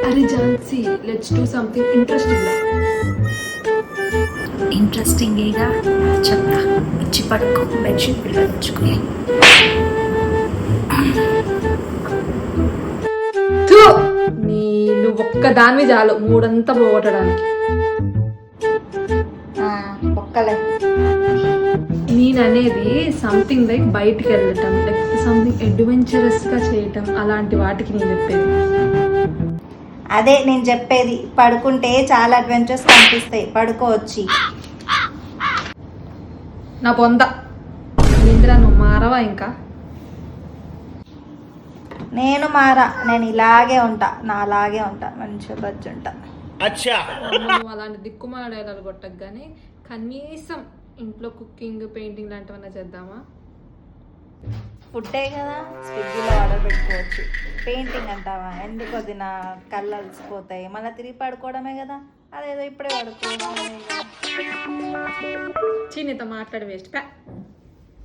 అరే Jhansi, let's do something interesting. ఇంట్రెస్టింగేగా చెప్తా. వచ్చి పడుకో, బెడ్షీట్ పిల్లలుచుకుని. నువ్వు ఒక్క దానివి చాలు మూడంతా పోగొట్టడానికి. ఒక్కలే. నేను అనేది సంథింగ్ లైక్ బయటికి వెళ్ళటం, లైక్ సంథింగ్ అడ్వెంచరస్గా చేయటం, అలాంటి వాటికి నేను చెప్పేది. అదే నేను చెప్పేది, పడుకుంటే చాలా అడ్వెంచర్స్ కనిపిస్తాయి, పడుకోవచ్చి. నా పొంద నింద్ర, నువ్వు మారవా ఇంకా? నేను మారా, నేను ఇలాగే ఉంటా, నాలాగే ఉంటా, మంచిగా బజ్జుంటా. నువ్వు అలాంటి దిక్కుమాల డైలాగ్ కొట్టకు, కానీ కనీసం ఇంట్లో కుకింగ్, పెయింటింగ్ లాంటివన్నా చేద్దామా? ఫుడ్డే కదా, స్విగ్గీలో ఆర్డర్ పెట్టుకోవచ్చు. పెయింటింగ్ అంటావా? ఎందుకు అది, నా కళ్ళు అలసిపోతాయి, మళ్ళీ తిరిగి పడుకోవడమే కదా. అదేదో ఇప్పుడే పడుకో. చీనితో మాట్లాడి వేస్ట్.